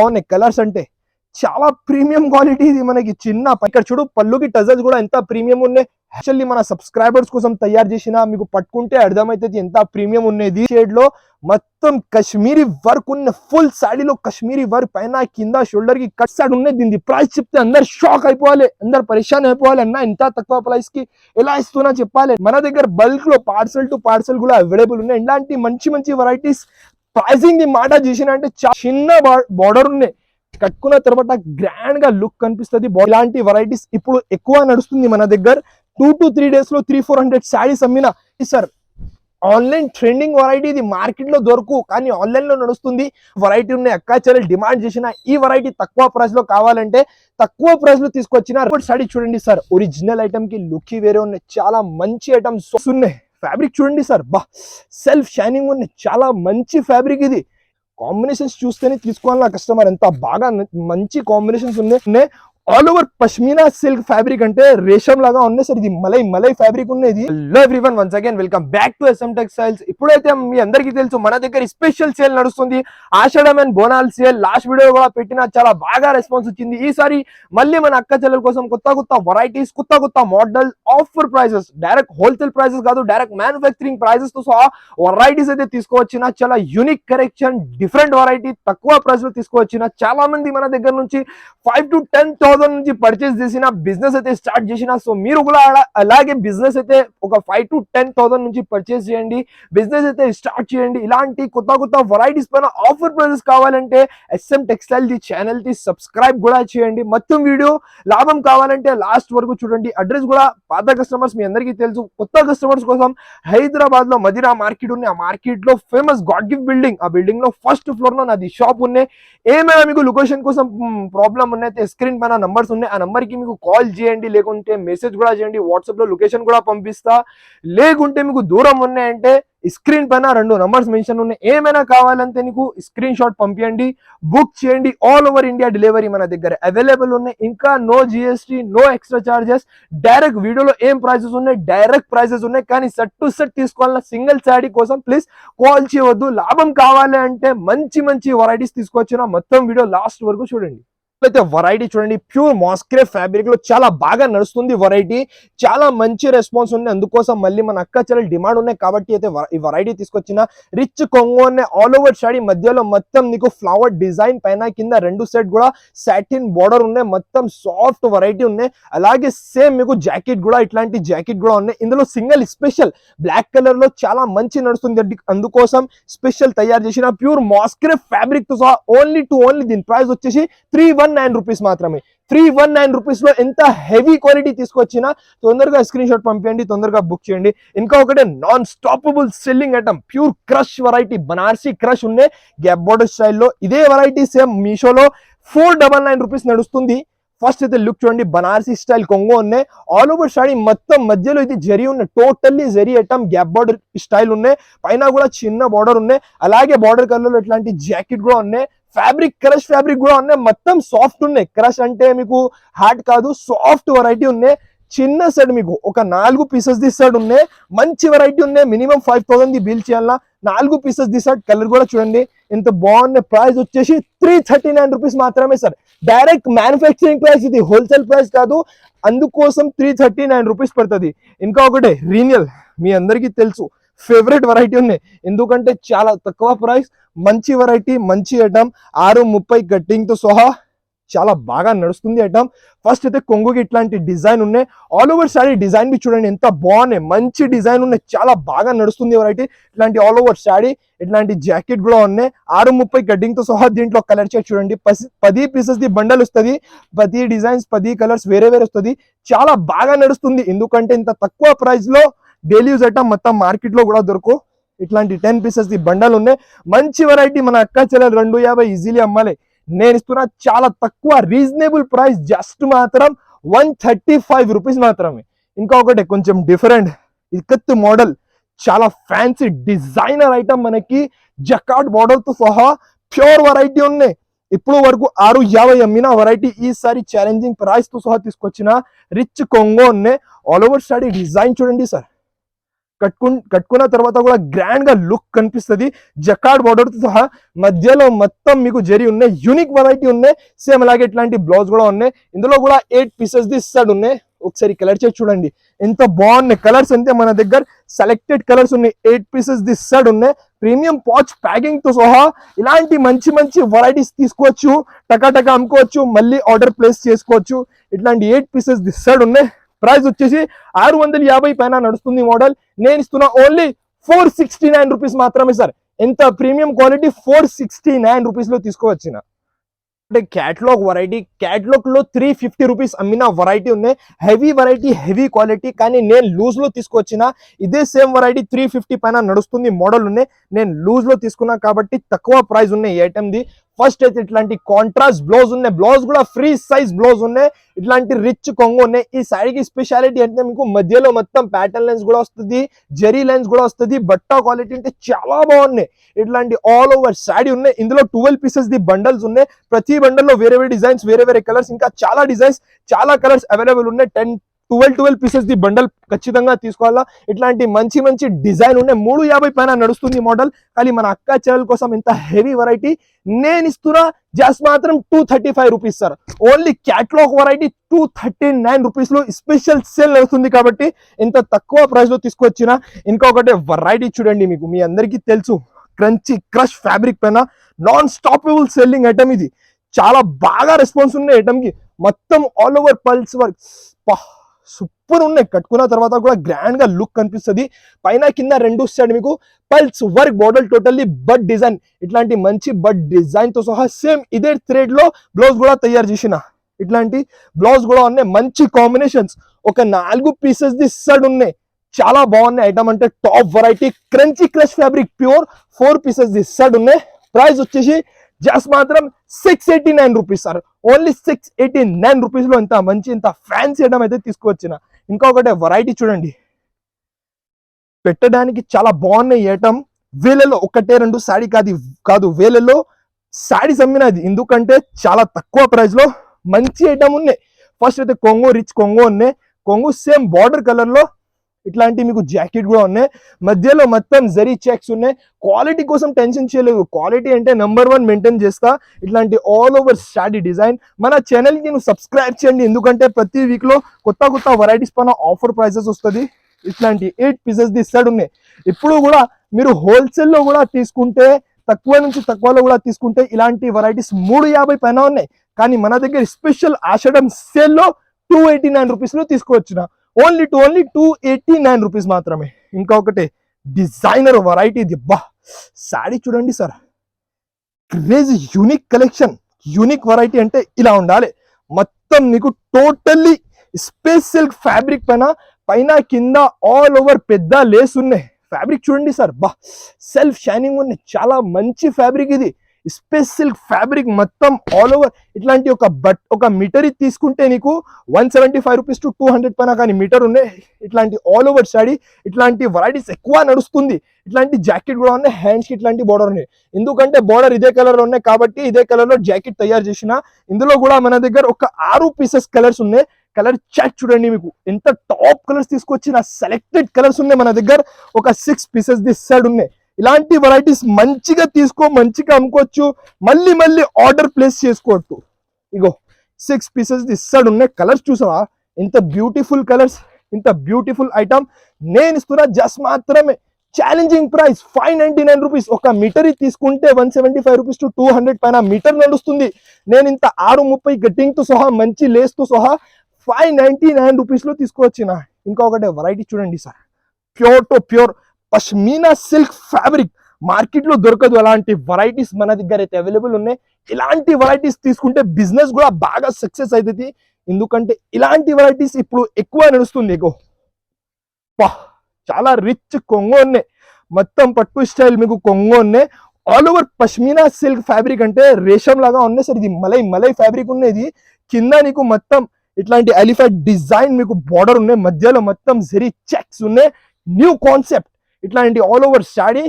బాగున్నాయి కలర్స్ అంటే చాలా ప్రీమియం క్వాలిటీ ఇది మనకి చిన్న ఇక్కడ చూడు పళ్ళుకి టజల్స్ కూడా ఎంత ప్రీమియం ఉన్నాయి యాక్చువల్లీ మన సబ్స్క్రైబర్స్ కోసం తయారు చేసిన మీకు పట్టుకుంటే అర్థమైతుంది ఎంత ప్రీమియం ఉన్నది షేడ్ లో మొత్తం కశ్మీరీ వర్క్ ఉన్న ఫుల్ సాడీలో కశ్మీరీ వర్క్ పైన కింద షోల్డర్ కి కట్ సైడ్ ఉన్నది దీని ప్రైస్ చెప్తే అందరు షాక్ అయిపోవాలి అందరు పరేషాన్ అయిపోవాలి అన్న ఇంత తక్కువ ప్రైస్ కి ఎలా ఇస్తున్నా చెప్పాలి మన దగ్గర బల్క్ లో పార్సల్ టు పార్సల్ కూడా అవైలబుల్ ఉన్నాయి ఇలాంటి మంచి మంచి వెరైటీస్ ప్రైసింగ్ ది మాట చేసిన అంటే చిన్న బార్డర్ ఉన్నాయి కట్టుకున్న తర్వాత గ్రాండ్ గా లుక్ కనిపిస్తుంది ఇలాంటి వెరైటీస్ ఇప్పుడు ఎక్కువ నడుస్తుంది మన దగ్గర 2 to 3 days లో 300-400 శారీస్ అమ్మిన సార్ ఆన్లైన్ ట్రెండింగ్ వెరైటీ ఇది మార్కెట్ లో దొరకు కానీ ఆన్లైన్ లో నడుస్తుంది వెరైటీ ఉన్నాయి అక్క చెల్లెలు డిమాండ్ చేసిన ఈ వెరైటీ తక్కువ ప్రైస్ లో కావాలంటే తక్కువ ప్రైస్ లో తీసుకొచ్చిన సారీ చూడండి సార్ ఒరిజినల్ ఐటమ్ కి లుక్ వేరే ఉన్నాయి చాలా మంచి ఐటమ్స్ ఉన్నాయి ఫ్యాబ్రిక్ చూడండి సార్ బా సెల్ఫ్ షైనింగ్ ఉన్నాయి చాలా మంచి ఫ్యాబ్రిక్ ఇది కాంబినేషన్స్ చూస్తేనే తీసుకోవాలి నా కస్టమర్ ఎంత బాగా మంచి కాంబినేషన్స్ ఉన్నాయి all over pashmina silk fabric అంటే రేషం లాగా ఉన్నాయి సార్ ఇది మలై ఫ్యాబ్రిక్ ఉన్నది hello everyone once again welcome back to SM textiles ఇప్పుడైతే మీ అందరికీ తెలుసు మన దగ్గర స్పెషల్ సేల్ నడుస్తుంది Ashadam and Bonal sale last video కూడా పెట్టినా చాలా బాగా రెస్పాన్స్ వచ్చింది ఈసారి మళ్ళీ మన అక్క చెల్లెల కోసం కొత్త వెరైటీస్ కొత్త model offer prices direct wholesale prices కాదు డైరెక్ట్ మ్యానుఫ్యాక్చరింగ్ ప్రైసెస్ తో సహా వెరైటీస్ అయితే తీసుకువచ్చిన చాలా యూనిక్ కలెక్షన్ డిఫరెంట్ వెరైటీ తక్కువ ప్రైస్ లో తీసుకువచ్చిన చాలా మంది మన దగ్గర నుంచి 5 to 10,000 నుంచి పర్చేస్ చేసిన బిజినెస్ అయితే స్టార్ట్ చేసిన సో మీరు కూడా అలాగే బిజినెస్ అయితే ఒక 5 to 10,000 నుంచి పర్చేస్ చేయండి బిజినెస్ అయితే స్టార్ట్ చేయండి ఇలాంటి కొత్త వెరైటీస్ పైన ఆఫర్ ప్రైసెస్ కావాలంటే SM టెక్స్టైల్ ది ఛానల్ కి సబ్స్క్రైబ్ కూడా చేయండి మొత్తం వీడియో లాభం కావాలంటే లాస్ట్ వరకు చూడండి అడ్రస్ కూడా పాత కస్టమర్స్ మీ అందరికీ తెలుసు కొత్త కస్టమర్స్ కోసం హైదరాబాద్ లో మదిరా మార్కెట్ ఉంది ఆ మార్కెట్ లో ఫేమస్ గాడ్ గిఫ్ట్ బిల్డింగ్ ఆ బిల్డింగ్ లో ఫస్ట్ ఫ్లోర్ లో నాది షాప్ ఉన్నాయి ఏమైనా మీకు లొకేషన్ కోసం ప్రాబ్లం ఉన్నైతే స్క్రీన్ పైన నంబర్స్ ఉన్నాయి ఆ నంబర్ కి మీకు కాల్ చేయండి లేకుంటే మెసేజ్ కూడా చేయండి వాట్సాప్ లో లొకేషన్ కూడా పంపిస్తా లేకుంటే మీకు దూరం ఉన్నాయంటే స్క్రీన్ పైన 2 నంబర్స్ మెన్షన్ ఉన్నాయి ఏమైనా కావాలంటే నీకు స్క్రీన్ షాట్ పంపించండి బుక్ చేయండి ఆల్ ఓవర్ ఇండియా డెలివరీ మన దగ్గర అవైలబుల్ ఉన్నాయి ఇంకా no GST no extra charges direct వీడియోలో ఏం ప్రైసెస్ ఉన్నాయి డైరెక్ట్ ప్రైసెస్ ఉన్నాయి కానీ సెట్ టు సెట్ తీసుకోవాలన్న సింగిల్ శారీ కోసం ప్లీజ్ కాల్ చేయవద్దు లాభం కావాలి అంటే మంచి వెరైటీస్ తీసుకొచ్చిన మొత్తం వీడియో లాస్ట్ వరకు చూడండి అయితే వెరైటీ చూడండి ప్యూర్ మాస్క్రే ఫ్యాబ్రిక్ లో చాలా బాగా నడుస్తుంది వెరైటీ చాలా మంచి రెస్పాన్స్ ఉంది అందుకోసం మళ్ళీ మన అక్క చెల్లెలు డిమాండ్ ఉన్నాయి కాబట్టి అయితే ఈ వెరైటీ తీసుకొచ్చిన రిచ్ కొంగు అనే ఆల్ ఓవర్ శారీ మధ్యలో మొత్తం నీకు ఫ్లవర్ డిజైన్ పైన కింద 2 సెట్ కూడా సాటిన్ బార్డర్ ఉన్నాయి మొత్తం సాఫ్ట్ వెరైటీ ఉన్నాయి అలాగే సేమ్ మీకు జాకెట్ కూడా ఇట్లాంటి జాకెట్ కూడా ఉన్నాయి ఇందులో సింగిల్ స్పెషల్ బ్లాక్ కలర్ లో చాలా మంచి నడుస్తుంది అందుకోసం స్పెషల్ తయారు చేసిన ప్యూర్ మాస్క్రే ఫ్యాబ్రిక్ తో సహా ఓన్లీ దీని ప్రైస్ వచ్చేసి 319 రూపీస్ మాత్రమే 319 రూపీస్ లో ఎంత హెవీ క్వాలిటీ తీసుకొచ్చినా తొందరగా స్క్రీన్ షాట్ పంపించండి తొందరగా బుక్ చేయండి ఇంకా ఒకటే non stoppable selling item pure crush variety Banarasi crush ఉన్నాయి గ్యాప్ బోర్డర్ స్టైల్లో ఇదే వెరైటీ సేమ్ మీషోలో 499 రూపీస్ నడుస్తుంది ఫస్ట్ అయితే లుక్ చూడండి బనారసి స్టైల్ కొంగు ఉన్నాయి ఆల్ ఓవర్ శారీ మొత్తం మధ్యలో ఇది జరీ ఉన్నాయి totally zari item gap border style ఉన్నాయి పైన కూడా చిన్న బార్డర్ ఉన్నాయి అలాగే బార్డర్ కలర్ లో ఇట్లాంటి జాకెట్ కూడా ఉన్నాయి ఫ్యాబ్రిక్ క్రష్ ఫ్యాబ్రిక్ కూడా ఉన్నాయి మొత్తం సాఫ్ట్ ఉన్నాయి క్రష్ అంటే మీకు హార్డ్ కాదు సాఫ్ట్ వెరైటీ ఉన్నాయి చిన్న సెట్ మీకు ఒక 4 పీసెస్ ది సెట్ ఉన్నాయి మంచి వెరైటీ ఉన్నాయి మినిమం 5,000 ది బిల్ చేయాలా 4 పీసెస్ ది సెట్ కలర్ కూడా చూడండి ఎంత బాగుంది ప్రైస్ వచ్చేసి 339 రూపీస్ మాత్రమే సార్ డైరెక్ట్ మ్యానుఫ్యాక్చరింగ్ ప్రైస్ ఇది హోల్సేల్ ప్రైస్ కాదు అందుకోసం 339 రూపీస్ పడుతుంది ఇంకా ఒకటే రీనియల్ మీ అందరికీ తెలుసు ఫేవరెట్ వెరైటీ ఉన్నాయి ఎందుకంటే చాలా తక్కువ ప్రైస్ మంచి వెరైటీ మంచి ఐటమ్ 630 కట్టింగ్ తో సహా చాలా బాగా నడుస్తుంది ఐటమ్ ఫస్ట్ అయితే కొంగుకి ఇట్లాంటి డిజైన్ ఉన్నాయి ఆల్ ఓవర్ శారీ డిజైన్ బి చూడండి ఎంత బాగున్నాయి మంచి డిజైన్ ఉన్నాయి చాలా బాగా నడుస్తుంది వెరైటీ ఇట్లాంటి ఆల్ ఓవర్ శారీ ఇట్లాంటి జాకెట్ కూడా ఉన్నాయి 630 కటింగ్ తో సహా దీంట్లో కలర్ చార్ట్ చూడండి 10 పీసెస్ ది బండల్ వస్తుంది 10 డిజైన్స్ 10 కలర్స్ వేరే వస్తుంది చాలా బాగా నడుస్తుంది ఎందుకంటే ఇంత తక్కువ ప్రైస్ లో డైలీ యూజ్ ఐటమ్ మొత్తం మార్కెట్ లో కూడా దొరకు ఇట్లాంటి 10 పీసెస్ ది బండల్ ఉన్నాయి మంచి వెరైటీ మన అక్క చెల్లెలు 250 ఈజీలీ అమ్మాలి నేను ఇస్తున్నా చాలా తక్కువ రీజనబుల్ ప్రైస్ జస్ట్ మాత్రం 135 రూపీస్ మాత్రమే ఇంకా ఒకటి కొంచెం డిఫరెంట్ ఇక్కత్ మోడల్ చాలా ఫ్యాన్సీ డిజైనర్ ఐటమ్ మనకి జకాట్ బార్డర్ తో సహా ప్యూర్ వెరైటీ ఉన్నాయి ఇప్పుడు వరకు 650 అమ్మిన వెరైటీ ఈసారి ఛాలెంజింగ్ ప్రైస్ తో సహా తీసుకొచ్చిన రిచ్ కొంగో ఉన్నాయి ఆల్ ఓవర్ శారీ డిజైన్ చూడండి సార్ కట్టుకున్న తర్వాత కూడా గ్రాండ్ గా లుక్ కనిపిస్తుంది. జకార్డ్ బార్డర్ తో సహా మధ్యలో మొత్తం మీకు జరీ ఉన్నాయి, యూనిక్ వెరైటీ ఉన్నాయి. సేమ్ అలాగే ఇట్లాంటి బ్లౌజ్ కూడా ఉన్నాయి. ఇందులో కూడా 8 పీసెస్ ది సెట్ ఉన్నాయి. ఒకసారి కలర్ చేసి చూడండి ఎంత బాగున్నాయి కలర్స్. అంటే మన దగ్గర సెలెక్టెడ్ కలర్స్ ఉన్నాయి. 8 పీసెస్ ది సెట్ ఉన్నాయి. ప్రీమియం పాచ్ ప్యాకింగ్ తో సహా ఇలాంటి మంచి మంచి వెరైటీస్ తీసుకోవచ్చు, టకాటకా అమ్ముకోవచ్చు, మళ్ళీ ఆర్డర్ ప్లేస్ చేసుకోవచ్చు. ఇట్లాంటి 8 పీసెస్ ది సెట్ ఉన్నాయి. ప్రైస్ వచ్చేసి 650 పైన నడుస్తుంది మోడల్. నేను ఇస్తున్నా ఓన్లీ 469 రూపీస్ మాత్రమే సార్. ఎంత ప్రీమియం క్వాలిటీ 469 రూపీస్ లో తీసుకోవచ్చిన. అంటే క్యాటలాగ్ వెరైటీ, క్యాటలాగ్ లో 350 రూపీస్ అమ్మిన వెరైటీ ఉన్నాయి. Heavy variety, heavy quality. కానీ నేను లూజ్ లో తీసుకొచ్చిన ఇదే సేమ్ వెరైటీ 350 పైన నడుస్తుంది మోడల్ ఉన్నాయి. నేను లూజ్ లో తీసుకున్నా కాబట్టి తక్కువ ప్రైస్ ఉన్నాయి ఈ ఐటమ్ ది. ఫస్ట్ అయితే ఇట్లాంటి కాంట్రాస్ట్ బ్లౌజ్ ఉన్నాయి. బ్లౌజ్ కూడా ఫ్రీ సైజ్ బ్లౌజ్ ఉన్నాయి. ఇట్లాంటి రిచ్ కొంగు ఉన్నాయి. ఈ శారీకి స్పెషాలిటీ అంటే మీకు మధ్యలో మొత్తం ప్యాటర్న్ లైన్స్ కూడా వస్తుంది, జెరీ లైన్స్ కూడా వస్తుంది. బట్ట క్వాలిటీ అంటే చాలా బాగున్నాయి. ఇట్లాంటి ఆల్ ఓవర్ శారీ ఉన్నాయి. ఇందులో 12 పీసెస్ ది బండల్స్ ఉన్నాయి. ప్రతి బండల్ లో వేరే వేరే డిజైన్స్, వేరే వేరే కలర్స్, ఇంకా చాలా డిజైన్స్, చాలా కలర్స్ అవైలబుల్ ఉన్నాయి. 12 పీసెస్ ది బండల్ ఖచ్చితంగా తీసుకోవాలా. ఇట్లాంటి మంచి మంచి డిజైన్ ఉన్నాయి. 350 పైన నడుస్తుంది మోడల్. కానీ మన అక్క చెల్లెల కోసం ఇంత హెవీ వెరైటీ నేను ఇస్తున్నా జస్ట్ మాత్రం 235 rupees sir. Only catalogue variety 239 rupees లో స్పెషల్ సేల్ అవుతుంది కాబట్టి ఇంత తక్కువ ప్రైస్ లో తీసుకొచ్చిన. ఇంకొకటి వెరైటీ చూడండి, మీకు మీ అందరికీ తెలుసు క్రంచీ క్రష్ ఫ్యాబ్రిక్ పైన నాన్ స్టాపబుల్ సెల్లింగ్ ఐటమ్ ఇది. చాలా బాగా రెస్పాన్స్ ఉన్నాయి ఐటమ్ కి. మొత్తం all over pulse work super ఉన్నాయి. కట్టుకున్న తర్వాత కూడా గ్రాండ్ గా లుక్ కనిపిస్తుంది. పైన కింద రెండు సైడ్ మీకు పల్స్ వర్క్ బార్డర్, టోటల్లీ బడ్ డిజైన్, ఇట్లాంటి మంచి బడ్ డిజైన్ తో సహా సేమ్ ఇదే థ్రెడ్ లో బ్లౌజ్ కూడా తయారు చేసిన. ఇట్లాంటి బ్లౌజ్ కూడా ఉన్నాయి. మంచి కాంబినేషన్స్. ఒక 4 పీసెస్ ది సెట్ ఉన్నాయి. చాలా బాగున్నాయి ఐటమ్. అంటే top variety crunchy crush fabric pure 4 pieces the set ఉన్నాయి. ప్రైస్ వచ్చేసి జస్ట్ మాత్రం 689 రూపీస్ సార్. ఓన్లీ 689 రూపీస్ లో ఇంత మంచి, ఇంత ఫ్యాన్సీ ఐటమ్ అయితే తీసుకువచ్చిన. ఇంకొకటి వెరైటీ చూడండి, పెట్టడానికి చాలా బాగున్నాయి ఐటమ్. వేలలో ఒకటే రెండు సారీ కాదు వేలలో సారీస్ అమ్మినది. ఎందుకంటే చాలా తక్కువ ప్రైస్ లో మంచి ఐటమ్ ఉన్నాయి. ఫస్ట్ అయితే కొంగు, రిచ్ కొంగు ఉన్నాయి. కొంగు సేమ్ బార్డర్ కలర్ లో ఇట్లాంటి మీకు జాకెట్ కూడా ఉన్నాయి. మధ్యలో మొత్తం జరీ చెక్స్ ఉన్నాయి. క్వాలిటీ కోసం టెన్షన్ చేయలేదు. క్వాలిటీ అంటే నెంబర్ 1 మెయింటైన్ చేస్తా. ఇట్లాంటి ఆల్ ఓవర్ స్టాడీ డిజైన్. మన ఛానల్ కి నువ్వు సబ్స్క్రైబ్ చేయండి, ఎందుకంటే ప్రతి వీక్ లో కొత్త కొత్త వెరైటీస్ పైన ఆఫర్ ప్రైసెస్ వస్తుంది. ఇట్లాంటి 8 పీసెస్ ది సెట్ ఉన్నాయి. ఇప్పుడు కూడా మీరు హోల్సేల్ లో కూడా తీసుకుంటే, తక్కువ నుంచి తక్కువలో కూడా తీసుకుంటే ఇలాంటి వెరైటీస్ 350 పైన ఉన్నాయి. కానీ మన దగ్గర స్పెషల్ ఆషాఢం సేల్ లో 289 రూపీస్ లో తీసుకువచ్చిన. ఓన్లీ 289 రూపీస్ మాత్రమే. ఇంకొకటి డిజైనర్ వెరైటీ ఇది. బా సారీ చూడండి sir, crazy unique collection. Unique variety అంటే ఇలా ఉండాలి. మొత్తం మీకు టోటల్లీ స్పేస్ సిల్క్ ఫ్యాబ్రిక్ పైన కింద ఆల్ ఓవర్ పెద్ద లేస్ ఉన్నాయి. ఫ్యాబ్రిక్ చూడండి సార్, బా సెల్ఫ్ షైనింగ్ ఉన్నాయి. చాలా మంచి ఫ్యాబ్రిక్ ఇది. స్పేస్ సిల్క్ ఫ్యాబ్రిక్ మొత్తం ఆల్ ఓవర్. ఇట్లాంటి ఒక మీటర్ తీసుకుంటే నీకు 175 రూపీస్ టు 200 పైన కానీ మీటర్ ఉన్నాయి. ఇట్లాంటి ఆల్ ఓవర్ సారీ, ఇట్లాంటి వెరైటీస్ ఎక్కువ నడుస్తుంది. ఇట్లాంటి జాకెట్ కూడా ఉన్నాయి. హ్యాండ్స్ కి ఇట్లాంటి బార్డర్ ఉన్నాయి. ఎందుకంటే బార్డర్ ఇదే కలర్ లో ఉన్నాయి కాబట్టి ఇదే కలర్ లో జాకెట్ తయారు చేసిన. ఇందులో కూడా మన దగ్గర ఒక 6 పీసెస్ కలర్స్ ఉన్నాయి. కలర్ చాట్ చూడండి, మీకు ఎంత టాప్ కలర్స్ తీసుకొచ్చిన సెలెక్టెడ్ కలర్స్ ఉన్నాయి. మన దగ్గర ఒక 6 పీసెస్ ది సెట్ ఉన్నాయి. ఇలాంటి వెరైటీస్ మంచిగా మంచిగా అమ్ముకోవచ్చు, మళ్ళీ మళ్ళీ ఆర్డర్ ప్లేస్ చేసుకోవచ్చు. ఇగో 6 పీసెస్ ది సెట్ ఉన్నాయి. కలర్స్ చూసావా ఎంత బ్యూటిఫుల్ కలర్స్, ఇంత బ్యూటిఫుల్ ఐటమ్. నేను ఇస్తున్నా జస్ట్ మాత్రమే ఛాలెంజింగ్ ప్రైస్ 599 రూపీస్. ఒక మీటర్ తీసుకుంటే 175 రూపీస్ టు 200 పైన మీటర్ నడుస్తుంది. నేను ఇంత 630 కటింగ్ తో సహా మంచి లేస్ తో సహా 599 రూపీస్ లో తీసుకువచ్చిన. ఇంకొకటి వెరైటీ చూడండి sir, pure to pure pashmina silk fabric. Market లో దొరకదు అలాంటి వెరైటీస్ మన దగ్గర అయితే అవైలబుల్ ఉన్నాయి. ఇలాంటి వెరైటీస్ తీసుకుంటే బిజినెస్ కూడా బాగా సక్సెస్ అవుతుంది. ఎందుకంటే ఇలాంటి వెరైటీస్ ఇప్పుడు ఎక్కువ నడుస్తుంది. చాలా రిచ్ కొంగు ఉన్నాయి. మొత్తం పట్టు స్టైల్ మీకు కొంగు ఉన్నాయి. All over pashmina silk fabric అంటే రేషం లాగా ఉన్నాయి సార్. ఇది మలై ఫ్యాబ్రిక్ ఉన్నది. కింద నీకు మొత్తం ఇట్లాంటి ఎలిఫెంట్ డిజైన్ మీకు బార్డర్ ఉన్నాయి. మధ్యలో మొత్తం జరీ చెక్స్ ఉన్నాయి. New concept. ఇట్లాంటి ఆల్ ఓవర్ సారీ,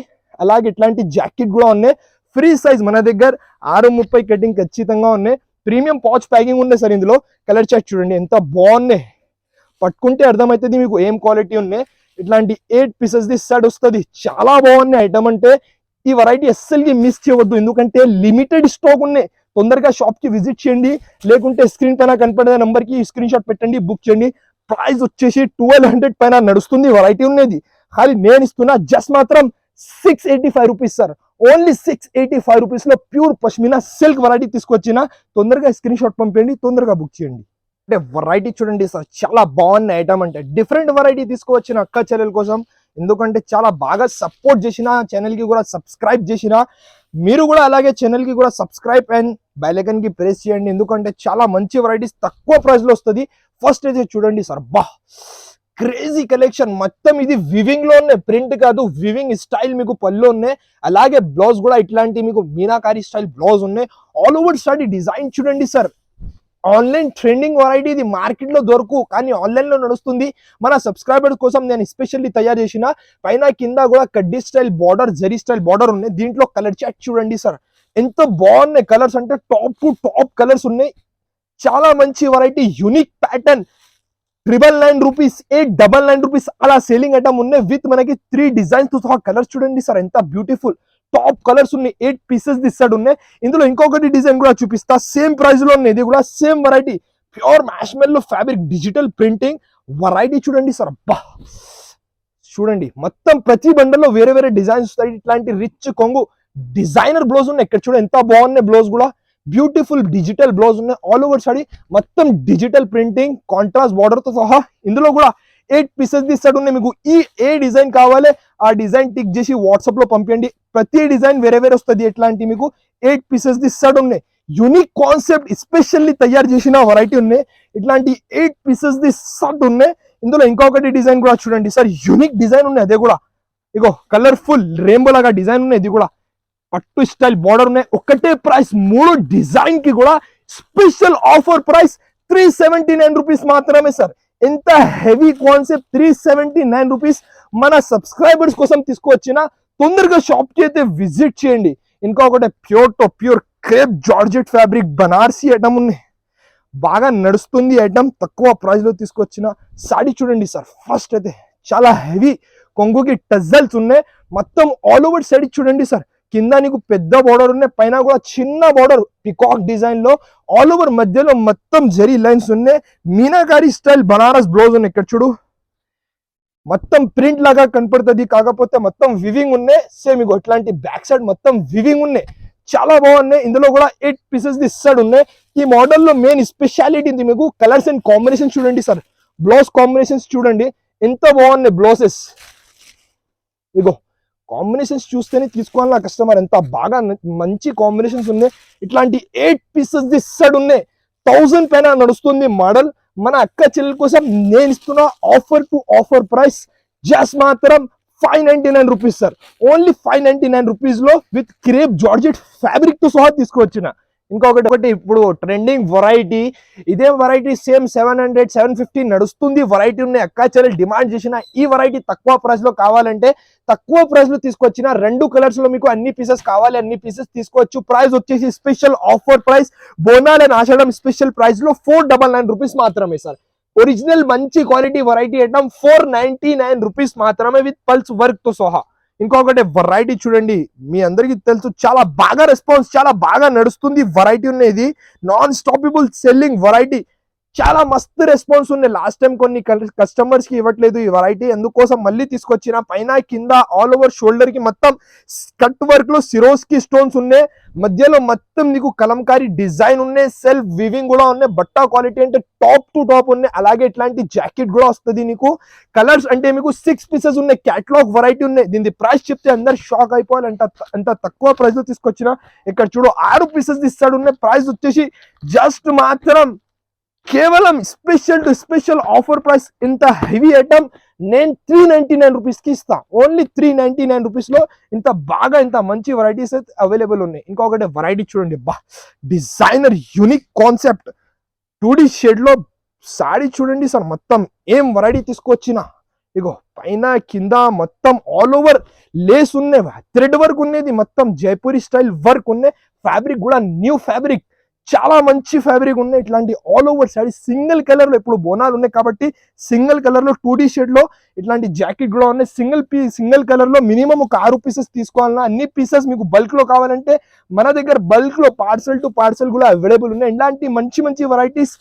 అలాగే ఇట్లాంటి జాకెట్ కూడా ఉన్నాయి. ఫ్రీ సైజ్ మన దగ్గర 630 కటింగ్ ఖచ్చితంగా ఉన్నాయి. ప్రీమియం పాచ్ ప్యాకింగ్ ఉన్నాయి సార్. ఇందులో కలర్ చార్ట్ చూడండి ఎంత బాగున్నాయి. పట్టుకుంటే అర్థమవుతుంది మీకు ఏం క్వాలిటీ ఉన్నాయి. ఇట్లాంటి 8 పీసెస్ ది సెట్ వస్తుంది. చాలా బాగుంది ఐటమ్ అంటే ఈ వెరైటీ అస్సలకి మిస్ చేయవద్దు, ఎందుకంటే లిమిటెడ్ స్టాక్ ఉన్నాయి. తొందరగా షాప్ కి విజిట్ చేయండి, లేకుంటే స్క్రీన్ పైన కనపడే నంబర్ కి స్క్రీన్ షాట్ పెట్టండి, బుక్ చేయండి. ప్రైస్ వచ్చేసి 1200 పైన నడుస్తుంది వెరైటీ ఉన్నది. కానీ నేను ఇస్తున్నా జస్ట్ మాత్రం 685 రూపీస్ సార్. ఓన్లీ 685 రూపీస్ లో ప్యూర్ పష్మినా సిల్క్ వెరైటీ తీసుకొచ్చిన. తొందరగా స్క్రీన్ షాట్ పంపండి, తొందరగా బుక్ చేయండి. అంటే వెరైటీ చూడండి సార్, చాలా బాగున్న ఐటమ్, అంటే డిఫరెంట్ వెరైటీ తీసుకువచ్చిన అక్క చెల్లెల కోసం. ఎందుకంటే చాలా బాగా సపోర్ట్ చేసిన, ఛానల్ కి కూడా సబ్స్క్రైబ్ చేసిన. మీరు కూడా అలాగే ఛానల్ కి కూడా సబ్స్క్రైబ్ అండ్ బెల్ ఐకాన్ కి ప్రెస్ చేయండి, ఎందుకంటే చాలా మంచి వెరైటీస్ తక్కువ ప్రైస్ లో వస్తుంది. ఫస్ట్ అయితే చూడండి సార్, బా క్రేజీ కలెక్షన్. మొత్తం ఇది వివింగ్ లో ఉన్నాయి, ప్రింట్ కాదు, వివింగ్ స్టైల్ మీకు పళ్ళు ఉన్నాయి. అలాగే బ్లౌజ్ కూడా ఇట్లాంటి మీకు మీనాకారి స్టైల్ బ్లౌజ్ ఉన్నాయి. ఆల్ ఓవర్ స్టడీ డిజైన్ చూడండి సార్. ఆన్లైన్ ట్రెండింగ్ వెరైటీ ఇది, మార్కెట్ లో దొరకు కానీ ఆన్లైన్ లో నడుస్తుంది. మన సబ్స్క్రైబర్స్ కోసం నేను స్పెషల్లీ తయారు చేసిన. పైన కింద కూడా కడ్డీ style border, zari style border ఉన్నాయి. దీంట్లో కలర్ చాట్ చూడండి సార్, ఎంత బాగున్నాయి కలర్స్, అంటే టాప్ టు టాప్ కలర్స్ ఉన్నాయి. చాలా మంచి variety, unique pattern. 999 rupees, 899 rupees అలా సేలింగ్ ఐటమ్ ఉన్నాయి. విత్ మనకి 3 డిజైన్స్ తో సహా కలర్స్ చూడండి సార్, ఎంత బ్యూటిఫుల్ టాప్ కలర్స్ ఉన్నాయి. 8 పీసెస్ దిస్తాడు ఉన్నాయి. ఇందులో ఇంకొకటి డిజైన్ కూడా చూపిస్తా, సేమ్ ప్రైస్ లో ఉన్నాయి. ఇది కూడా same variety, pure marshmallow fabric digital printing variety చూడండి సార్. అబ్బా చూడండి, మొత్తం ప్రతి బండల్లో వేరే వేరే డిజైన్స్ వస్తాయి. ఇట్లాంటి రిచ్ కొంగు డిజైనర్ బ్లౌజ్ ఉన్నాయి. ఇక్కడ చూడండి ఎంత బాగున్నాయి బ్లౌజ్ కూడా, బ్యూటిఫుల్ డిజిటల్ బ్లౌజ్ ఉన్నాయి. ఆల్ ఓవర్ సారీ మొత్తం డిజిటల్ ప్రింటింగ్, కాంట్రాస్ట్ బార్డర్ తో సహా. ఇందులో కూడా 8 పీసెస్ దిస్తాడు ఉన్నాయి. మీకు ఏ డిజైన్ కావాలి ఆ డిజైన్ టిక్ చేసి వాట్సాప్ లో పంపించండి. ప్రతి డిజైన్ వేరే వేరే వస్తుంది. ఎట్లాంటి మీకు 8 పీసెస్ దిస్తాడు ఉన్నాయి. యూనిక్ కాన్సెప్ట్ స్పెషల్లీ తయారు చేసిన వెరైటీ ఉన్నాయి. ఇట్లాంటి 8 పీసెస్ ది సెట్ ఉన్నాయి. ఇందులో ఇంకొకటి డిజైన్ కూడా చూడండి సార్, యూనిక్ డిజైన్ ఉన్నాయి. అదే కూడా ఇగో కలర్ఫుల్ రెయిన్బో లాగా డిజైన్ ఉన్నాయి. ఇది కూడా పట్టు స్టైల్ బార్డర్ ఉన్నాయి. ఒకటే ప్రైస్, 3 డిజైన్ కి కూడా స్పెషల్ ఆఫర్ ప్రైస్ 379 రూపీస్ మాత్రమే సార్. ఎంత హెవీ కాన్సెప్ట్, 379 రూపీస్ మన సబ్స్క్రైబర్స్ కోసం తీసుకువచ్చిన. తొందరగా షాప్ కి అయితే విజిట్ చేయండి. ఇంకొకటి pure to pure crepe georgette fabric Banarasi item ఉన్నాయి. బాగా నడుస్తుంది ఐటమ్, తక్కువ ప్రైస్ లో తీసుకొచ్చిన. సాడీ చూడండి సార్, ఫస్ట్ అయితే చాలా హెవీ కొంగుకి టజల్స్ ఉన్నాయి. మొత్తం ఆల్ ఓవర్ సాడీ చూడండి సార్. కింద నీకు పెద్ద బార్డర్ ఉన్నాయి, పైన కూడా చిన్న బార్డర్ పికాక్ డిజైన్ లో. ఆల్ ఓవర్ మధ్యలో మొత్తం జరీ లైన్స్ ఉన్నాయి. మీనాకారి స్టైల్ బనారస్ బ్లౌజ్ ఉన్నాయి. ఇక్కడ చూడు, మొత్తం ప్రింట్ లాగా కనపడుతుంది, కాకపోతే మొత్తం వివింగ్ ఉన్నాయి. సేమ్ ఇగో ఇట్లాంటి బ్యాక్ సైడ్ మొత్తం వివింగ్ ఉన్నాయి. చాలా బాగున్నాయి. ఇందులో కూడా 8 పీసెస్ ఇస్తాడు ఉన్నాయి. ఈ మోడల్ లో మెయిన్ స్పెషాలిటీ ఉంది మీకు కలర్స్ అండ్ కాంబినేషన్ చూడండి సార్. బ్లౌజ్ కాంబినేషన్స్ చూడండి ఎంత బాగున్నాయి బ్లౌజెస్. ఇగో కాంబినేషన్స్ చూస్తేనే తీసుకోవాలి నా కస్టమర్, ఎంత బాగా మంచి కాంబినేషన్స్ ఉన్నాయి. ఇట్లాంటి 8 పీసెస్ ఇస్తాడు ఉన్నాయి. 1000 పైన నడుస్తుంది మోడల్. మన అక్క చెల్లెల కోసం నేను ఇస్తున్న offer to offer price just మాత్రం 599 రూపీస్ సార్. ఓన్లీ 599 రూపీస్ లో విత్ క్రేప్ జార్జెట్ ఫ్యాబ్రిక్ తో సహా తీసుకొచ్చిన. ఇంకొకటి ఇప్పుడు ట్రెండింగ్ వెరైటీ, ఇదే వెరైటీ సేమ్ 700 750 నడుస్తుంది వెరైటీ ఉన్నాయి. అక్క చెల్లెలు డిమాండ్ చేసిన ఈ వెరైటీ తక్కువ ప్రైస్ లో కావాలంటే తక్కువ ప్రైస్ లో తీసుకొచ్చిన. 2 కలర్స్ లో మీకు అన్ని పీసెస్ కావాలి, అన్ని పీసెస్ తీసుకోవచ్చు. ప్రైస్ వచ్చేసి special offer price, Bonalu and Ashadham special price లో 499 రూపీస్ మాత్రమే సార్. ఒరిజినల్ మంచి క్వాలిటీ వెరైటీ ఐటమ్ 499 రూపీస్ మాత్రమే విత్ పల్స్ వర్క్ తో సహా. ఇంకొకటి వెరైటీ చూడండి, మీ అందరికీ తెలుసు చాలా బాగా రెస్పాన్స్, చాలా బాగా నడుస్తుంది వెరైటీ ఉన్నది. నాన్ స్టాపబుల్ సెల్లింగ్ వెరైటీ, చాలా మస్తు రెస్పాన్స్ ఉన్నాయి. లాస్ట్ టైం కొన్ని కస్టమర్స్ కి ఇవ్వట్లేదు ఈ వెరైటీ, అందుకోసం మళ్ళీ తీసుకొచ్చిన. పైన కింద ఆల్ ఓవర్ షోల్డర్ కి మొత్తం కట్ వర్క్ లో సిరోస్ కి స్టోన్స్ ఉన్నాయి. మధ్యలో మొత్తం నీకు కలంకారీ డిజైన్ ఉన్నాయి. సెల్ఫ్ వివింగ్ కూడా ఉన్నాయి. బట్టా క్వాలిటీ అంటే టాప్ టు టాప్ ఉన్నాయి. అలాగే ఇట్లాంటి జాకెట్ కూడా వస్తుంది నీకు. కలర్స్ అంటే మీకు 6 పీసెస్ ఉన్నాయి. క్యాటలాగ్ వెరైటీ ఉన్నాయి. దీని ప్రైస్ చెప్తే అందరు షాక్ అయిపోవాలి, అంత తక్కువ ప్రైస్ లో తీసుకొచ్చిన. ఇక్కడ చూడు 6 పీసెస్ ఇస్తాడు ఉన్నాయి. ప్రైస్ వచ్చేసి జస్ట్ మాత్రం కేవలం special to special offer price. ఇంత హెవీ ఐటమ్ నేను 399 రూపీస్ కి ఇస్తా. ఓన్లీ 399 రూపీస్ లో ఇంత బాగా ఇంత మంచి వెరైటీస్ అయితే అవైలబుల్ ఉన్నాయి. ఇంకొకటి వెరైటీ చూడండి, బా designer unique concept 2D shade లో సారీ చూడండి సార్. మొత్తం ఏం వెరైటీ తీసుకొచ్చిన. ఇగో పైన కింద మొత్తం ఆల్ ఓవర్ లేస్ ఉన్నాయి, థ్రెడ్ వర్క్ ఉన్నది, మొత్తం జైపూరి స్టైల్ వర్క్ ఉన్నాయి. ఫ్యాబ్రిక్ కూడా న్యూ ఫ్యాబ్రిక్, చాలా మంచి ఫ్యాబ్రిక్ ఉన్నాయి. ఇట్లాంటి all over sari single colour లో, ఇప్పుడు బోనాలు ఉన్నాయి కాబట్టి సింగిల్ కలర్ లో 2D షేడ్ లో ఇట్లాంటి జాకెట్ కూడా ఉన్నాయి. సింగిల్ కలర్ లో మినిమం ఒక 6 పీసెస్ తీసుకోవాలన్నా, అన్ని పీసెస్ మీకు బల్క్ లో కావాలంటే మన దగ్గర బల్క్ లో పార్సల్ టు పార్సల్ కూడా అవైలబుల్ ఉన్నాయి. ఇలాంటి మంచి మంచి వెరైటీస్.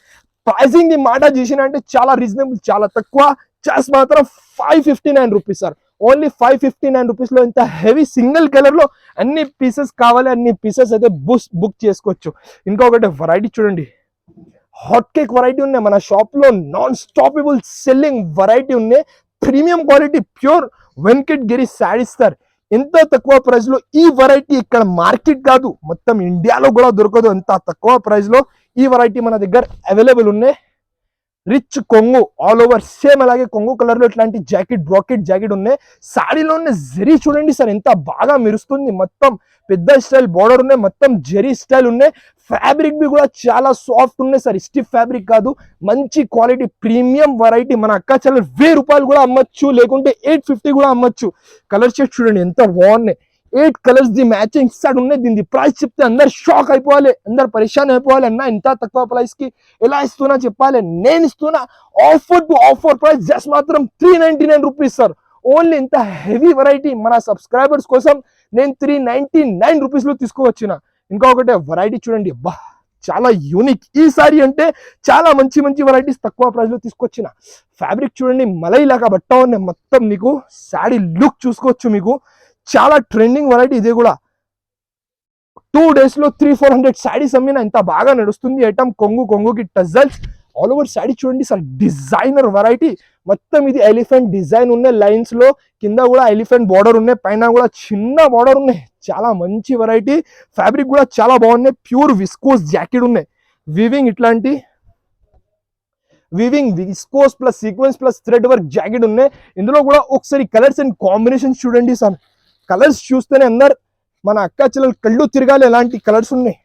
ప్రైసింగ్ ది మాట చేసిన అంటే చాలా రీజనబుల్, చాలా తక్కువ. జస్ట్ మాత్రం 559 రూపీస్ సార్. ఓన్లీ 559 రూపీస్ లో ఇంత హెవీ సింగిల్ కలర్ లో అన్ని పీసెస్ కావాలి, అన్ని పీసెస్ అయితే బుక్ చేసుకోవచ్చు. ఇంకొకటి వెరైటీ చూడండి, హాట్ కేక్ వెరైటీ ఉన్నాయి మన షాప్ లో. నాన్ స్టాపబుల్ సెల్లింగ్ వెరైటీ ఉన్నాయి. Premium quality pure Venkatagiri saris sir. ఎంత తక్కువ ప్రైస్ లో ఈ వెరైటీ ఇక్కడ మార్కెట్ కాదు, మొత్తం ఇండియాలో కూడా దొరకదు. ఎంత తక్కువ ప్రైస్ లో ఈ వెరైటీ మన దగ్గర అవైలబుల్ ఉన్నాయి. రిచ్ కొంగు ఆల్ ఓవర్ సేమ్, అలాగే కొంగు కలర్ లో ఇట్లాంటి జాకెట్, బ్రాకెట్ జాకెట్ ఉన్నాయి. సాడీలో ఉన్న జరీ చూడండి సార్ ఎంత బాగా మెరుస్తుంది. మొత్తం పెద్ద స్టైల్ బార్డర్ ఉన్నాయి, మొత్తం జరీ స్టైల్ ఉన్నాయి. ఫ్యాబ్రిక్ బి కూడా చాలా సాఫ్ట్ ఉన్నాయి సార్, స్టిఫ్ ఫ్యాబ్రిక్ కాదు. మంచి క్వాలిటీ ప్రీమియం వెరైటీ. మన అక్క చాలా 1000 రూపాయలు కూడా అమ్మచ్చు, లేకుంటే 850 కూడా అమ్మచ్చు. కలర్ షేడ్ చూడండి ఎంత బాగున్నాయి. 8 కలర్స్ ది మ్యాచింగ్ సెట్ ఉన్నాయి. దీని ప్రైస్ చెప్తే అందరు షాక్ అయిపోవాలి, అందరు పరేషాన్ అయిపోవాలి. అన్న ఇంత తక్కువ ప్రైస్ కి ఎలా ఇస్తున్నా చెప్పాలి. నేను ఇస్తున్నా offer to offer price just మాత్రం 399 రూపీస్ సార్. ఓన్లీ ఇంత హెవీ వెరైటీ మన సబ్స్క్రైబర్స్ కోసం నేను 399 రూపీస్ లో తీసుకువచ్చిన. ఇంకొకటి వెరైటీ చూడండి, అబ్బా చాలా యూనిక్. ఈ సారీ అంటే చాలా మంచి మంచి వెరైటీస్ తక్కువ ప్రైస్ లో తీసుకొచ్చిన. ఫ్యాబ్రిక్ చూడండి మలై లాగా బట్ట ఉన్నాయి. మొత్తం మీకు శారీ లుక్ చూసుకోవచ్చు. మీకు చాలా ట్రెండింగ్ వెరైటీ ఇది కూడా. 2 days లో 300-400 శారీస్ అమ్మిన, ఎంత బాగా నడుస్తుంది ఐటమ్. కొంగుకి టజల్స్ ఆల్ ఓవర్ శారీ చూడండి సార్. Designer variety. మొత్తం ఇది ఎలిఫెంట్ డిజైన్ ఉన్నాయి లైన్స్ లో, కింద కూడా ఎలిఫెంట్ బార్డర్ ఉన్నాయి, పైన కూడా చిన్న బార్డర్ ఉన్నాయి. చాలా మంచి వెరైటీ. ఫ్యాబ్రిక్ కూడా చాలా బాగున్నాయి. ప్యూర్ విస్కోస్ జాకెట్ ఉన్నాయి. ఇట్లాంటి viscose plus sequence plus thread work jacket ఉన్నాయి. ఇందులో కూడా ఒకసారి కలర్స్ అండ్ కాంబినేషన్స్ చూడండి సార్. కలర్స్ చూస్తేనే అందరు మన అక్క చెల్లెలు కళ్ళు తిరగాలి, ఎలాంటి కలర్స్ ఉన్నాయి.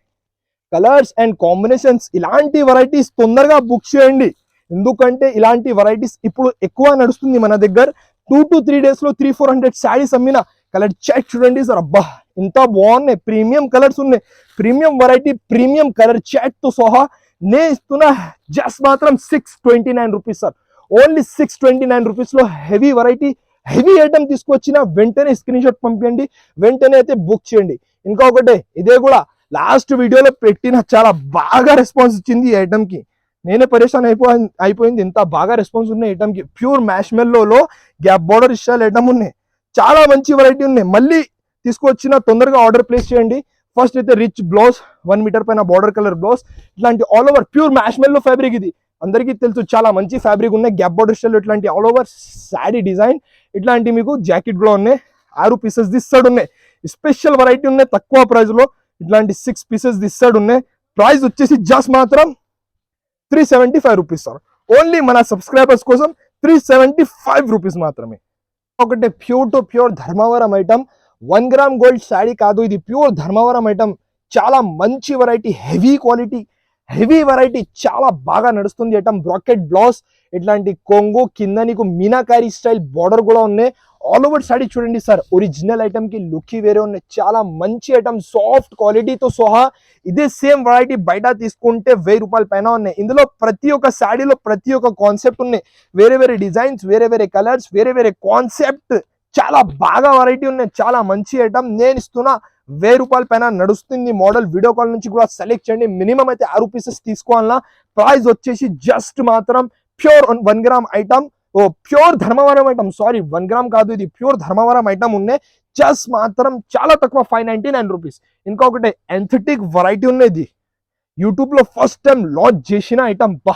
కలర్స్ అండ్ కాంబినేషన్స్, ఇలాంటి వెరైటీస్ తొందరగా బుక్ చేయండి. ఎందుకంటే ఇలాంటి వెరైటీస్ ఇప్పుడు ఎక్కువ నడుస్తుంది మన దగ్గర. 2 to 3 days లో 300-400 శారీస్ అమ్మిన. కలర్ చాట్ చూడండి సార్, అబ్బా ఎంత బాగున్నాయి. ప్రీమియం కలర్స్ ఉన్నాయి, premium variety, premium colour chart తో సహా నేను ఇస్తున్నా జస్ట్ మాత్రం 629 రూపీస్ సార్. ఓన్లీ 629 రూపీస్ లో హెవీ వెరైటీ, హెవీ ఐటమ్ తీసుకొచ్చిన. వెంటనే స్క్రీన్ షాట్ పంపించండి, వెంటనే అయితే బుక్ చేయండి. ఇంకొకటి ఇదే కూడా లాస్ట్ వీడియోలో పెట్టిన, చాలా బాగా రెస్పాన్స్ ఇచ్చింది ఈ ఐటమ్ కి. నేనే పరేషాన్ అయిపోయింది, ఇంత బాగా రెస్పాన్స్ ఉన్నాయి ఐటమ్ కి. ప్యూర్ మ్యాష్మెల్లో గ్యాప్ బార్డర్ ఇష్టాలు ఐటమ్ ఉన్నాయి. చాలా మంచి వెరైటీ ఉన్నాయి. మళ్ళీ తీసుకొచ్చిన తొందరగా ఆర్డర్ ప్లేస్ చేయండి. ఫస్ట్ అయితే రిచ్ బ్లౌజ్, 1 మీటర్ పైన బార్డర్ కలర్ బ్లౌజ్, ఇట్లాంటి all over pure marshmallow fabric. ఇది అందరికీ తెలుసు, చాలా మంచి ఫ్యాబ్రిక్ ఉన్నాయి. గ్యాప్ బార్డర్ స్టైల్ ఇట్లాంటి ఆల్ ఓవర్ శారీ డిజైన్, ఇట్లాంటి మీకు జాకెట్ కూడా ఉన్నాయి. 6 పీసెస్ దిస్ సైడ్ ఉన్నాయి. స్పెషల్ వెరైటీ ఉన్నాయి తక్కువ ప్రైస్ లో. ఇట్లాంటి 6 పీసెస్ దిస్ సైడ్ ఉన్నాయి. ప్రైస్ వచ్చేసి జస్ట్ మాత్రం 375 రూపీస్ సార్. ఓన్లీ మన సబ్స్క్రైబర్స్ కోసం 375 రూపీస్ మాత్రమే. ఒకటి pure to pure Dharmavaram item. 1 gram gold sari కాదు, ఇది ప్యూర్ ధర్మవరం ఐటమ్. చాలా మంచి variety, heavy quality, heavy variety, చాలా బాగా నడుస్తుంది ఐటమ్. బ్రాకెట్ బ్లౌజ్, ఇట్లాంటి కొంగు, కింద నీకు మీనాకారి స్టైల్ బార్డర్ కూడా ఉన్నాయి. ఆల్ ఓవర్ శారీ చూడండి సార్. ఒరిజినల్ ఐటమ్ కి లుక్ వేరే ఉన్నాయి. చాలా మంచి ఐటమ్, సాఫ్ట్ క్వాలిటీతో సహా. ఇదే సేమ్ వెరైటీ బయట తీసుకుంటే 1000 రూపాయల పైన ఉన్నాయి. ఇందులో ప్రతి ఒక్క శారీలో ప్రతి ఒక్క కాన్సెప్ట్ ఉన్నాయి. వేరే వేరే డిజైన్స్, వేరే వేరే కలర్స్, వేరే వేరే కాన్సెప్ట్, చాలా బాగా వెరైటీ ఉన్నాయి. చాలా మంచి ఐటమ్. నేను ఇస్తున్నా 1000 రూపాయల పైన నడుస్తుంది మోడల్. వీడియో కాల్ నుంచి కూడా సెలెక్ట్ చేయండి. మినిమం అయితే 6 పీసెస్ తీసుకోవాలన్నా. ప్రైస్ వచ్చేసి జస్ట్ మాత్రం pure 1 gram item, pure Dharmavaram item, sorry 1 gram కాదు, ఇది ప్యూర్ ధర్మవరం ఐటమ్ ఉన్నాయి. జస్ట్ మాత్రం చాలా తక్కువ 599 రూపీస్. ఇంకొకటి ఎంథెటిక్ వెరైటీ ఉన్నది, యూట్యూబ్ లో ఫస్ట్ టైం లాంచ్ చేసిన ఐటమ్. బా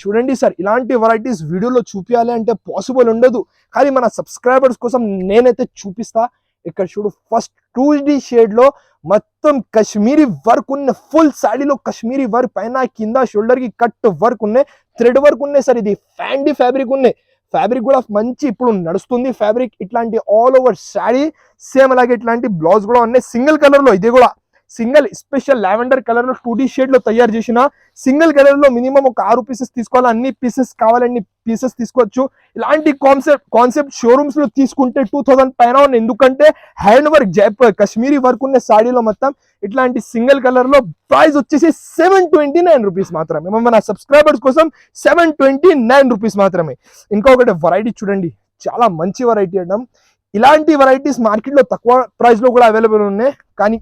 చూడండి సార్, ఇలాంటి వెరైటీస్ వీడియోలో చూపించాలి అంటే పాసిబుల్ ఉండదు, కానీ మన సబ్స్క్రైబర్స్ కోసం నేనైతే చూపిస్తా. ఇక్కడ చూడు, ఫస్ట్ 2D షేడ్ లో మొత్తం కశ్మీరీ వర్క్ ఉన్న. ఫుల్ శాడీలో కశ్మీరీ వర్క్, పైన కింద షోల్డర్ కి కట్ వర్క్ ఉన్నాయి, థ్రెడ్ వర్క్ ఉన్నాయి సార్. ఇది ఫ్యాండీ ఫ్యాబ్రిక్ ఉన్నాయి. ఫ్యాబ్రిక్ కూడా మంచి ఇప్పుడు నడుస్తుంది ఫ్యాబ్రిక్. ఇట్లాంటి ఆల్ ఓవర్ శారీ సేమ్ అలాగే ఇట్లాంటి బ్లౌజ్ కూడా ఉన్నాయి సింగిల్ కలర్ లో. ఇది కూడా సింగిల్ స్పెషల్ లావెండర్ కలర్ లో 2D షేడ్ లో తయారు చేసిన సింగిల్ కలర్ లో మినిమం ఒక 6 పీసెస్ తీసుకోవాలి. అన్ని పీసెస్ కావాలన్ని పీసెస్ తీసుకోవచ్చు. ఇలాంటి కాన్సెప్ట్ షోరూమ్స్ లో తీసుకుంటే 2000 పైన ఉంది. ఎందుకంటే hand work Jaipur Kashmiri work ఉన్న సాడీలో మొత్తం ఇట్లాంటి సింగిల్ కలర్ లో ప్రైస్ వచ్చేసి 729 రూపీస్ మాత్రమే. మన సబ్స్క్రైబర్స్ కోసం 729 రూపీస్ మాత్రమే. ఇంకొకటి వెరైటీ చూడండి, చాలా మంచి వెరైటీ అంటాం. ఇలాంటి వెరైటీస్ మార్కెట్ లో తక్కువ ప్రైస్ లో కూడా అవైలబుల్ ఉన్నాయి. కానీ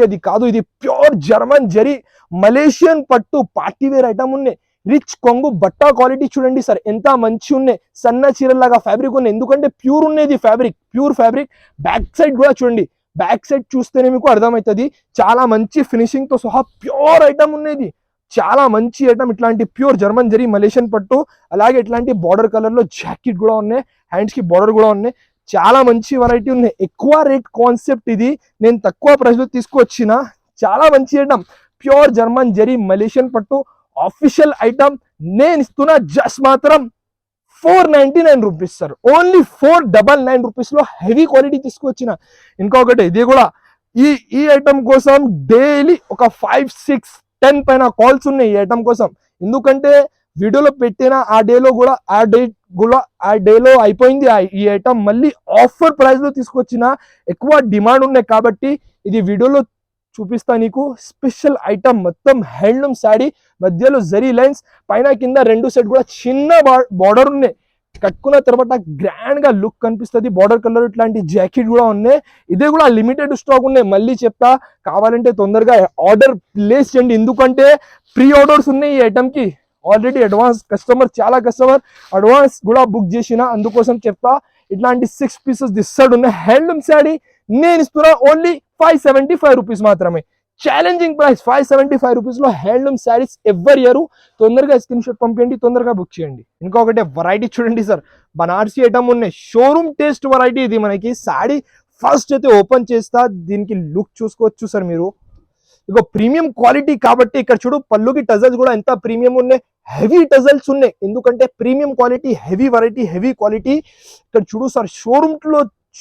అది కాదు, ఇది ప్యూర్ జర్మన్ జరీ మలేషియన్ పట్టు పార్టీ వేర్ ఐటమ్ ఉన్నాయి. రిచ్ కొంగు బట్టా క్వాలిటీ చూడండి సార్, ఎంత మంచి ఉన్నాయి. సన్న చీరలాగా ఫ్యాబ్రిక్ ఉన్నాయి. ఎందుకంటే ప్యూర్ ఉన్నది fabric, pure fabric. Back side కూడా చూడండి, బ్యాక్ సైడ్ చూస్తేనే మీకు అర్థమవుతుంది. చాలా మంచి ఫినిషింగ్ తో సహా ప్యూర్ ఐటమ్ ఉన్నది. చాలా మంచి ఐటమ్. ఇట్లాంటి ప్యూర్ జర్మన్ జరీ మలేషియన్ పట్టు, అలాగే ఇట్లాంటి బార్డర్ కలర్ లో జాకెట్ కూడా ఉన్నాయి, హ్యాండ్స్ కి బార్డర్ కూడా ఉన్నాయి. చాలా మంచి వెరైటీ ఉన్నాయి. ఎక్కువ రేట్ కాన్సెప్ట్ ఇది, నేను తక్కువ ప్రైస్ లో తీసుకొచ్చిన చాలా మంచి item. Pure German zari Malaysian పట్టు ఆఫీషియల్ ఐటమ్ నేను ఇస్తున్నా జస్ట్ మాత్రం 499 రూపీస్ సార్. ఓన్లీ 499 రూపీస్ లో హెవీ క్వాలిటీ తీసుకొచ్చిన. ఇంకొకటి ఇది కూడా, ఈ ఐటమ్ కోసం డైలీ ఒక 5, 6, 10 పైన కాల్స్ ఉన్నాయి ఈ ఐటమ్ కోసం. ఎందుకంటే వీడియోలో పెట్టిన ఆ డేలో అయిపోయింది ఈ ఐటమ్. మళ్ళీ ఆఫర్ ప్రైస్ లో తీసుకొచ్చిన, ఎక్కువ డిమాండ్ ఉన్నాయి కాబట్టి ఇది వీడియోలో చూపిస్తా నీకు. స్పెషల్ ఐటమ్, మొత్తం హ్యాండ్లూమ్ శాడీ, మధ్యలో జరీ లైన్స్, పైన కింద 2 సెట్ కూడా చిన్న బార్డర్ ఉన్నాయి. కట్టుకున్న తర్వాత గ్రాండ్ గా లుక్ కనిపిస్తుంది. బార్డర్ కలర్ ఇట్లాంటి జాకెట్ కూడా ఉన్నాయి. ఇదే కూడా లిమిటెడ్ స్టాక్ ఉన్నాయి. మళ్ళీ చెప్తా, కావాలంటే తొందరగా ఆర్డర్ ప్లేస్ చేయండి. ఎందుకంటే ప్రీ ఆర్డర్స్ ఉన్నాయి ఈ ఐటమ్ కి. ఆల్రెడీ చాలా కస్టమర్ అడ్వాన్స్ కూడా బుక్ చేసిన, అందుకోసం చెప్తా. ఇట్లాంటి 6 పీసెస్ దిస్సడ్ ఉన్నాయి. హ్యాండ్లూమ్ శాడీ నేను ఇస్తున్నా ఓన్లీ 575 రూపీస్ మాత్రమే. ఛాలెంజింగ్ ప్రైస్ 575 రూపీస్ లో హ్యాండ్లూమ్ శారీస్ ఎవరి ఇయర్. తొందరగా స్క్రీన్ షాట్ పంపించండి, తొందరగా బుక్ చేయండి. ఇంకొకటి వెరైటీ చూడండి సార్, బనారసీ ఐటమ్ ఉన్నాయి. షోరూమ్ టేస్ట్ వెరైటీ ఇది. మనకి శాడీ ఫస్ట్ అయితే ఓపెన్ చేస్తా, దీనికి లుక్ చూసుకోవచ్చు సార్ మీరు. ఇక ప్రీమియం క్వాలిటీ కాబట్టి ఇక్కడ చూడు, పళ్ళుకి టజల్స్ కూడా ఎంత ప్రీమియం ఉన్నాయి, హెవీ టజల్స్ ఉన్నాయి. ఎందుకంటే premium quality, heavy variety, heavy quality. ఇక్కడ చూడు సార్,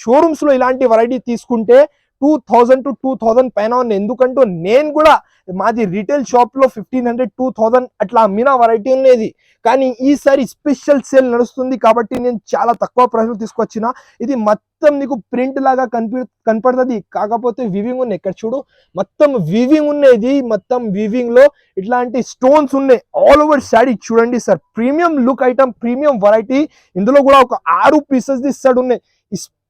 షోరూమ్స్ లో ఇలాంటి వెరైటీ తీసుకుంటే 2000 to 2000 పైన ఉంది. ఎందుకంటే నేను కూడా మాది రీటైల్ షాప్ లో 1500, 2000 అట్లా అమ్మిన వెరైటీ ఉన్నది. కానీ ఈసారి స్పెషల్ సేల్ నడుస్తుంది కాబట్టి నేను చాలా తక్కువ ప్రైస్ లో తీసుకొచ్చిన. ఇది మొత్తం నీకు ప్రింట్ లాగా కనపడుతుంది, కాకపోతే వివింగ్ ఉన్నాయి. ఇక్కడ చూడు, మొత్తం వివింగ్ ఉన్నది. మొత్తం వివింగ్ లో ఇట్లాంటి స్టోన్స్ ఉన్నాయి. ఆల్ ఓవర్ శాడీ చూడండి sir, premium look item, premium variety. ఇందులో కూడా ఒక 6 పీసెస్ ఇస్తాడు ఉన్నాయి.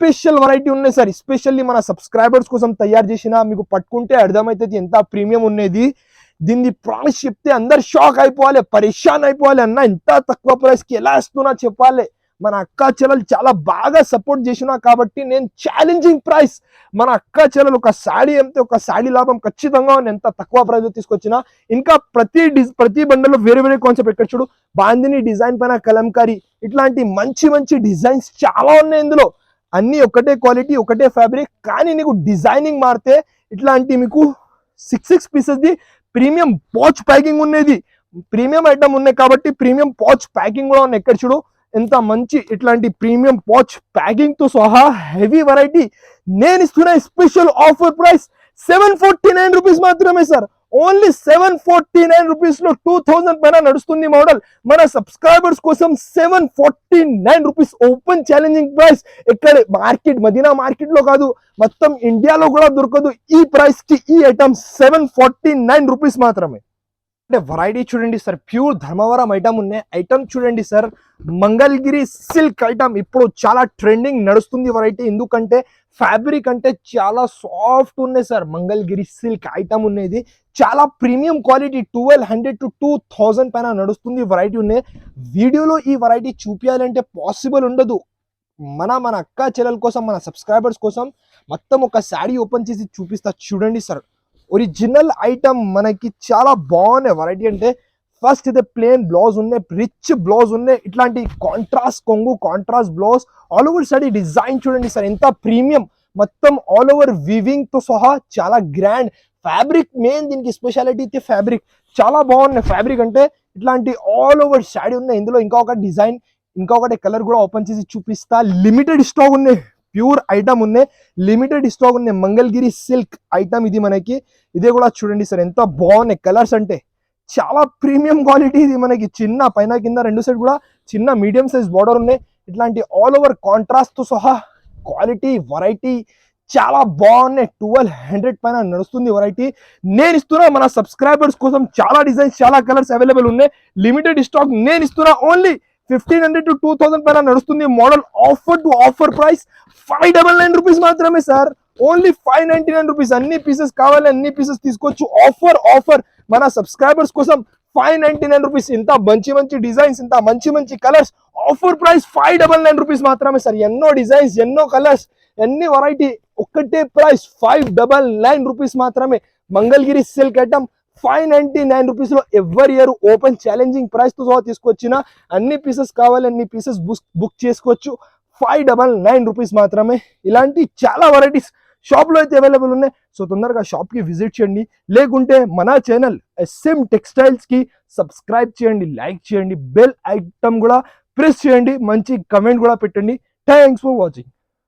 స్పెషల్ వెరైటీ ఉన్నాయి సార్. స్పెషల్లీ మన సబ్స్క్రైబర్స్ కోసం తయారు చేసిన, మీకు పట్టుకుంటే అర్థమవుతుంది ఎంత ప్రీమియం ఉన్నది. దీన్ని ప్రైస్ చెప్తే అందరు షాక్ అయిపోవాలి, పరేషాన్ అయిపోవాలి. అన్న ఇంత తక్కువ ప్రైస్ కి ఎలా ఇస్తున్నా చెప్పాలి. మన అక్క చెల్లెలు చాలా బాగా సపోర్ట్ చేసిన కాబట్టి నేను ఛాలెంజింగ్ ప్రైస్. మన అక్క చెల్లెలు ఒక శాడీ అమ్మితే ఒక శాడీ లాభం ఖచ్చితంగా ఎంత తక్కువ ప్రైస్ లో తీసుకొచ్చిన. ఇంకా ప్రతి బండల్లో వేరే వేరే కాన్సెప్ట్. ఎక్కడ చూడు, బాందిని డిజైన్ పైన కలంకారీ, ఇట్లాంటి మంచి మంచి డిజైన్స్ చాలా ఉన్నాయి ఇందులో. అన్ని ఒకటే క్వాలిటీ, ఒకటే ఫ్యాబ్రిక్. కానీ నీకు డిజైనింగ్ మారితే ఇట్లాంటి మీకు 6 pieces the premium patch packing ఉన్నది. ప్రీమియం ఐటమ్ ఉన్నాయి కాబట్టి ప్రీమియం పాచ్ ప్యాకింగ్ కూడా ఉన్నాయి. ఎక్కడ చూడు, ఎంత మంచి ఇట్లాంటి ప్రీమియం పాచ్ ప్యాకింగ్ తో సహా హెవీ వెరైటీ నేను ఇస్తున్న స్పెషల్ ఆఫర్ ప్రైస్ 749 రూపీస్ మాత్రమే సార్. ఓన్లీ 749 రూపీస్ లో 2000 పైన నడుస్తుంది మోడల్. మన సబ్స్క్రైబర్స్ కోసం 749 రూపీస్ ఓపెన్ ఛాలెంజింగ్ ప్రైస్. ఎక్కడ మదీనా మార్కెట్ లో కాదు, మొత్తం ఇండియాలో కూడా దొరకదు ఈ ప్రైస్ కి. ఈ ఐటమ్ 749 రూపీస్ మాత్రమే. అంటే వెరైటీ చూడండి సార్, ప్యూర్ ధర్మవరం ఐటమ్ ఉన్నాయి. ఐటమ్ చూడండి సార్, మంగళగిరి సిల్క్ ఐటమ్ ఇప్పుడు చాలా ట్రెండింగ్ నడుస్తుంది వెరైటీ. ఎందుకంటే ఫ్యాబ్రిక్ అంటే చాలా సాఫ్ట్ ఉన్నాయి సార్. మంగళగిరి సిల్క్ ఐటమ్ ఉన్నది, చాలా ప్రీమియం క్వాలిటీ. 1200 to 2000 పైన నడుస్తుంది వెరైటీ ఉన్నాయి. వీడియోలో ఈ వెరైటీ చూపించాలంటే పాసిబుల్ ఉండదు. మన అక్క చెల్లెల కోసం, మన సబ్స్క్రైబర్స్ కోసం మొత్తం ఒక శాడీ ఓపెన్ చేసి చూపిస్తా చూడండి సార్. ఒరిజినల్ ఐటమ్ మనకి చాలా బాగున్నాయి వెరైటీ. అంటే ఫస్ట్ ఇది ప్లేన్ బ్లౌజ్ ఉన్నాయి, రిచ్ బ్లౌజ్ ఉన్నాయి. ఇట్లాంటి కాంట్రాస్ట్ కొంగు, contrast blouse. All over sari design చూడండి సార్, ఎంత ప్రీమియం. మొత్తం ఆల్ ఓవర్ వివింగ్ తో సహా చాలా గ్రాండ్. ఫ్యాబ్రిక్ మెయిన్ దీనికి స్పెషాలిటీ అయితే ఫ్యాబ్రిక్ చాలా బాగున్నాయి. ఫ్యాబ్రిక్ అంటే ఇట్లాంటి ఆల్ ఓవర్ శాడీ ఉన్నాయి. ఇందులో ఇంకొక డిజైన్, ఇంకొకటి కలర్ కూడా ఓపెన్ చేసి చూపిస్తా. లిమిటెడ్ స్టాక్ ఉన్నాయి, ప్యూర్ ఐటమ్ ఉన్నాయి, లిమిటెడ్ స్టాక్ ఉన్నాయి. మంగళగిరి సిల్క్ ఐటమ్ ఇది మనకి. ఇదే కూడా చూడండి సార్ ఎంత బాగున్నాయి కలర్స్, అంటే చాలా ప్రీమియం క్వాలిటీ. ఇది మనకి చిన్న పైన కింద రెండు సైడ్ కూడా చిన్న మీడియం సైజ్ బార్డర్ ఉన్నాయి. ఇట్లాంటి ఆల్ ఓవర్ కాంట్రాస్ట్ తో సహా క్వాలిటీ వెరైటీ చాలా బాగున్నాయి. 1200 పైన నడుస్తుంది వెరైటీ. నేను ఇస్తున్నా మన సబ్స్క్రైబర్స్ కోసం చాలా డిజైన్స్ చాలా కలర్స్ అవైలబుల్ ఉన్నాయి. లిమిటెడ్ స్టాక్ నేను ఇస్తున్నా ఓన్లీ 1500 to 2000 పైన నడుస్తుంది model. Offer to offer price 599 rupees మాత్రమే సార్. Only 599 rupees. అన్ని పీసెస్ కావాలి అన్ని పీసెస్ తీసుకోవచ్చు. ఆఫర్ మన సబ్స్క్రైబర్స్ కోసం 599 రూపీస్. ఇంత మంచి డిజైన్స్, ఇంత మంచి కలర్స్, ఆఫర్ ప్రైస్ 599 రూపీస్ మాత్రమే సార్. ఎన్నో డిజైన్స్, ఎన్నో కలర్స్, ఎన్ని వెరైటీ, ఒక్కటే ప్రైస్ 599 రూపీస్ మాత్రమే. మంగళగిరి సిల్క్ ఐటమ్ 599 రూపీస్ లో ఎవరి ఇయర్ ఓపెన్ ఛాలెంజింగ్ ప్రైస్ తో సహా తీసుకొచ్చిన అన్ని పీసెస్ కావాలి అన్ని పీసెస్ బుక్ చేసుకోవచ్చు. 599 రూపీస్ మాత్రమే. ఇలాంటి చాలా వెరైటీస్ షాప్ లో అయితే అవైలబుల్ ఉన్నాయి. సో తొందరగా షాప్ కి విజిట్ చేయండి. లేకుంటే మన ఛానల్ SM టెక్స్టైల్స్ కి సబ్స్క్రైబ్ చేయండి, లైక్ చేయండి, బెల్ ఐటమ్ కూడా ప్రెస్ చేయండి, మంచి కమెంట్ కూడా పెట్టండి. Thanks for watching.